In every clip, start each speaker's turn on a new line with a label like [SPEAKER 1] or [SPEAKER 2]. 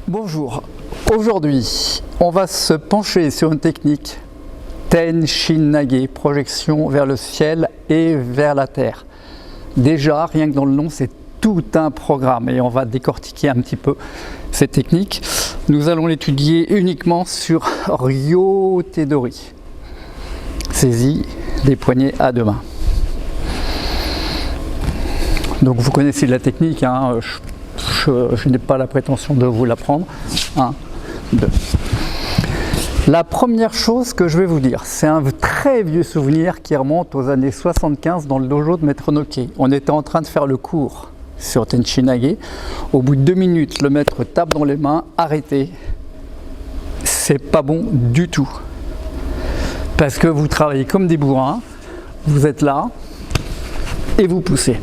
[SPEAKER 1] Bonjour, aujourd'hui on va se pencher sur une technique Ten-Shin-Nage, projection vers le ciel et vers la terre. Déjà, rien que dans le nom, c'est tout un programme et on va décortiquer un petit peu cette technique. Nous allons l'étudier uniquement sur Ryo-Tedori. Saisie des poignets à deux mains. Donc vous connaissez la technique, hein, je n'ai pas la prétention de vous l'apprendre. 1, 2. La première chose que je vais vous dire, c'est un très vieux souvenir qui remonte aux années 75 dans le dojo de Maître Noke. On était en train de faire le cours sur Ten-Shin-Nage. Au bout de 2 minutes, le maître tape dans les mains, arrêtez. C'est pas bon du tout. Parce que vous travaillez comme des bourrins, vous êtes là et vous poussez.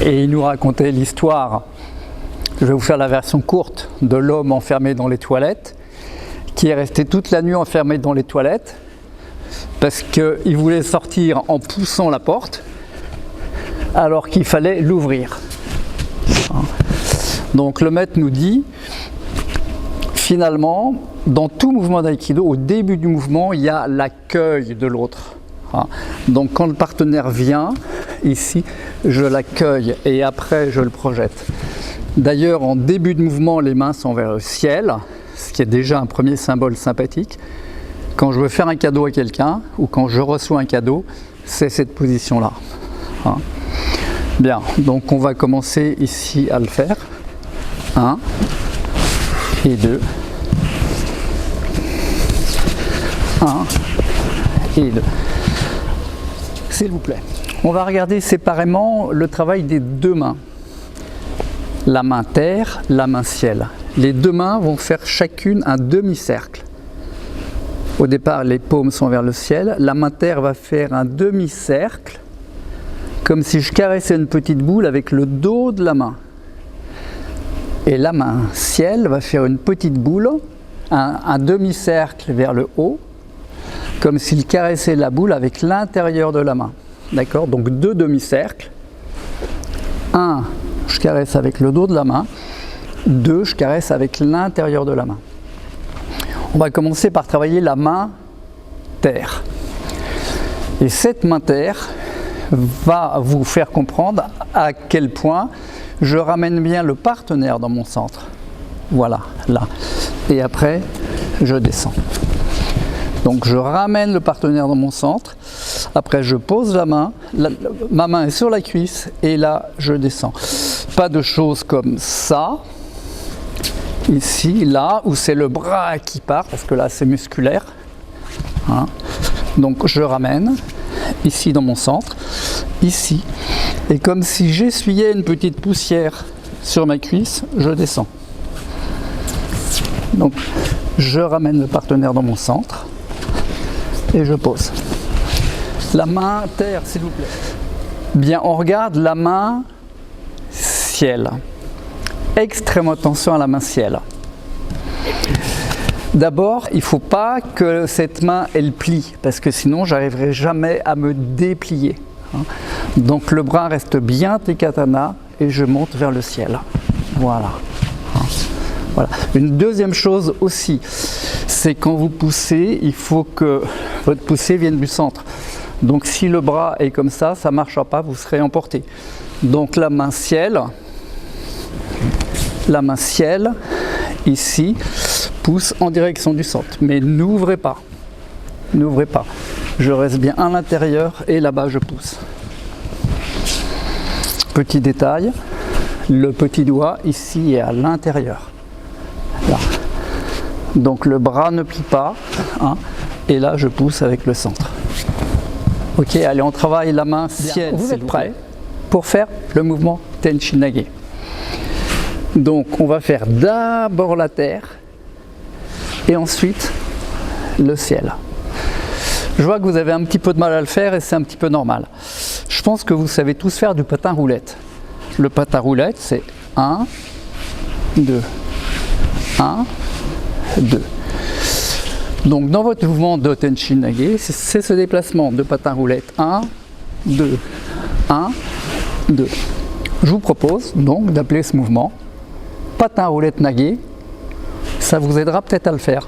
[SPEAKER 1] Et il nous racontait l'histoire, je vais vous faire la version courte, de l'homme enfermé dans les toilettes, qui est resté toute la nuit enfermé dans les toilettes, parce qu'il voulait sortir en poussant la porte, alors qu'il fallait l'ouvrir. Donc le maître nous dit, finalement, dans tout mouvement d'aïkido, au début du mouvement, il y a l'accueil de l'autre. Donc quand le partenaire vient, ici, je l'accueille et après je le projette. D'ailleurs, en début de mouvement, les mains sont vers le ciel, ce qui est déjà un premier symbole sympathique. Quand je veux faire un cadeau à quelqu'un ou quand je reçois un cadeau, c'est cette position-là. Bien, donc on va commencer ici à le faire. 1 et 2. 1 et 2. S'il vous plaît. On va regarder séparément le travail des deux mains. La main terre, la main ciel. Les deux mains vont faire chacune un demi-cercle. Au départ, les paumes sont vers le ciel. La main terre va faire un demi-cercle, comme si je caressais une petite boule avec le dos de la main. Et la main ciel va faire une petite boule, un demi-cercle vers le haut, comme s'il caressait la boule avec l'intérieur de la main. D'accord? Donc 2 demi-cercles. 1, je caresse avec le dos de la main. 2, je caresse avec l'intérieur de la main. On va commencer par travailler la main terre. Et cette main terre va vous faire comprendre à quel point je ramène bien le partenaire dans mon centre. Voilà, là. Et après, je descends. Donc je ramène le partenaire dans mon centre, après je pose la main, ma main est sur la cuisse et là je descends. Pas de choses comme ça, ici, là, où c'est le bras qui part, parce que là c'est musculaire. Donc je ramène, ici dans mon centre, ici, et comme si j'essuyais une petite poussière sur ma cuisse, je descends. Donc je ramène le partenaire dans mon centre. Et je pose. La main terre, s'il vous plaît. Bien, on regarde la main ciel. Extrêmement attention à la main ciel. D'abord, il ne faut pas que cette main, elle plie, parce que sinon, j'arriverai jamais à me déplier. Donc, le bras reste bien tekatana et je monte vers le ciel. Voilà. Voilà. Une deuxième chose aussi, c'est quand vous poussez, il faut que votre poussée vienne du centre. Donc si le bras est comme ça ne marchera pas, vous serez emporté. Donc la main ciel, ici, pousse en direction du centre. Mais n'ouvrez pas, n'ouvrez pas. Je reste bien à l'intérieur et là-bas je pousse. Petit détail, le petit doigt ici est à l'intérieur. Là. Donc le bras ne plie pas, et là je pousse avec le centre. Ok, allez, on travaille la main ciel. Vous êtes prêts pour faire le mouvement Ten-Shin-Nage. Donc on va faire d'abord la terre et ensuite le ciel. Je vois que vous avez un petit peu de mal à le faire et c'est un petit peu normal. Je pense que vous savez tous faire du patin roulette. Le patin roulette, c'est 1, 2, 1, 2. Donc dans votre mouvement de Ten-Shin-Nage, c'est ce déplacement de patin roulette. 1, 2, 1, 2. Je vous propose donc d'appeler ce mouvement patin roulette nage Ça vous aidera peut-être à le faire.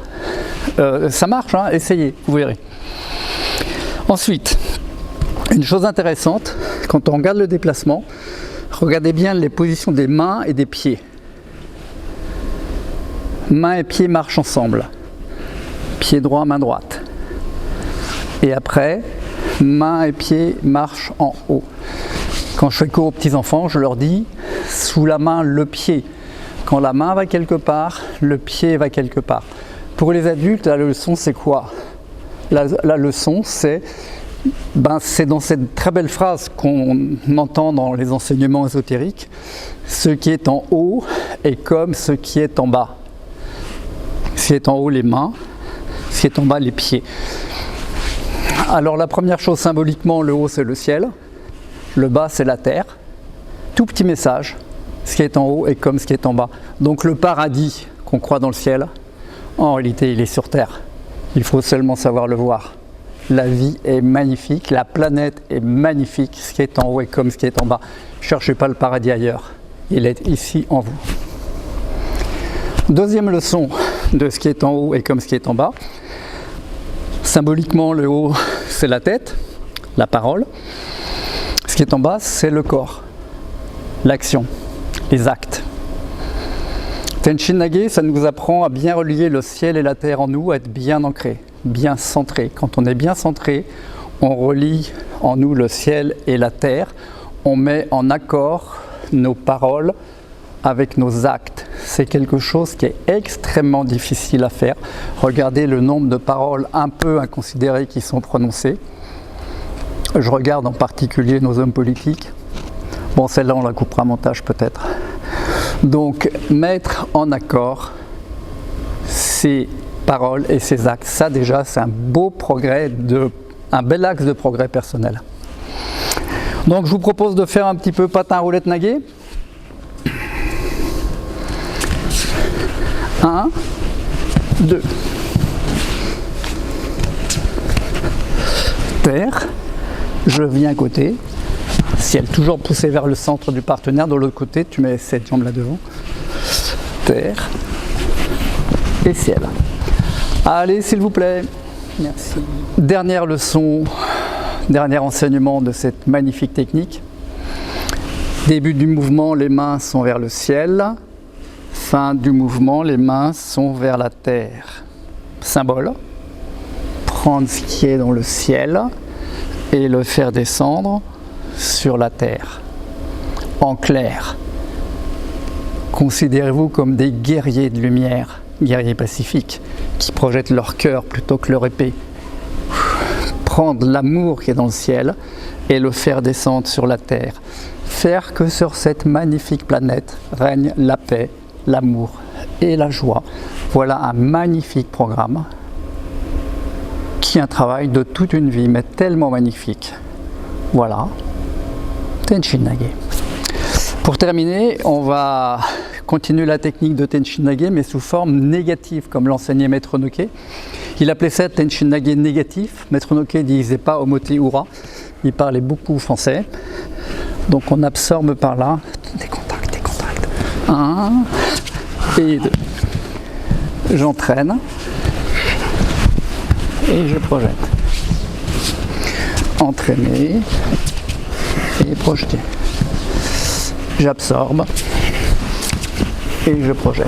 [SPEAKER 1] Ça marche, hein, essayez, vous verrez. Ensuite, une chose intéressante, quand on regarde le déplacement, regardez bien les positions des mains et des pieds. Main et pied marchent ensemble. Pied droit, main droite. Et après, main et pied marchent en haut. Quand je fais cours aux petits-enfants, je leur dis sous la main, le pied. Quand la main va quelque part, le pied va quelque part. Pour les adultes, la leçon, c'est quoi? La leçon, c'est dans cette très belle phrase qu'on entend dans les enseignements ésotériques, ce qui est en haut est comme ce qui est en bas. Ce qui est en haut, les mains, ce qui est en bas, les pieds. Alors la première chose, symboliquement, le haut, c'est le ciel, le bas, c'est la terre. Tout petit message, ce qui est en haut est comme ce qui est en bas. Donc le paradis qu'on croit dans le ciel, en réalité, il est sur terre. Il faut seulement savoir le voir. La vie est magnifique, la planète est magnifique, ce qui est en haut est comme ce qui est en bas. Ne cherchez pas le paradis ailleurs, il est ici en vous. Deuxième leçon de ce qui est en haut et comme ce qui est en bas. Symboliquement, le haut, c'est la tête, la parole. Ce qui est en bas, c'est le corps, l'action, les actes. Tenshin Nage, ça nous apprend à bien relier le ciel et la terre en nous, à être bien ancré, bien centré. Quand on est bien centré, on relie en nous le ciel et la terre. On met en accord nos paroles avec nos actes. C'est quelque chose qui est extrêmement difficile à faire. Regardez le nombre de paroles un peu inconsidérées qui sont prononcées. Je regarde en particulier nos hommes politiques. Bon, celle-là, on la coupera en montage peut-être. Donc, mettre en accord ces paroles et ces actes, ça déjà, c'est un beau progrès, un bel axe de progrès personnel. Donc, je vous propose de faire un petit peu patin roulette Nage. 1, 2. Terre, je viens à côté. Ciel, toujours poussé vers le centre du partenaire. De l'autre côté, tu mets cette jambe là devant. Terre et ciel. Allez, s'il vous plaît. Merci. Dernière leçon, dernier enseignement de cette magnifique technique. Début du mouvement, les mains sont vers le ciel. Fin du mouvement, les mains sont vers la terre. Symbole, prendre ce qui est dans le ciel et le faire descendre sur la terre. En clair, considérez-vous comme des guerriers de lumière, guerriers pacifiques, qui projettent leur cœur plutôt que leur épée. Prendre l'amour qui est dans le ciel et le faire descendre sur la terre. Faire que sur cette magnifique planète règne la paix, l'amour et la joie. Voilà un magnifique programme qui est un travail de toute une vie, mais tellement magnifique. Voilà, Tenshin Nage. Pour terminer, on va continuer la technique de Tenshin Nage, mais sous forme négative, comme l'enseignait Maître Noke. Il appelait ça Tenshin Nage négatif. Maître Noke ne disait pas Omote Ura, il parlait beaucoup français. Donc on absorbe par là, des contacts. 1 et 2. J'entraîne et je projette. Entraîner et projeter. J'absorbe et je projette.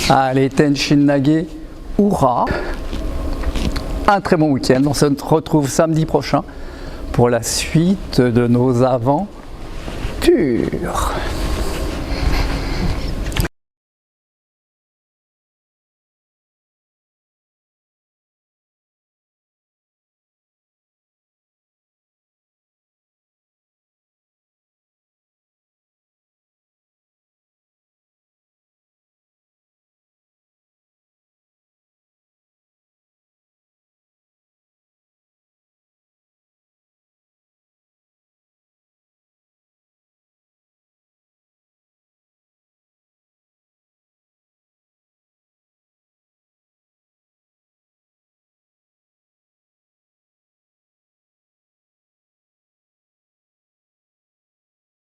[SPEAKER 1] Allez, Tenshin Nage, hurrah! Un très bon week-end. On se retrouve samedi prochain pour la suite de nos aventures.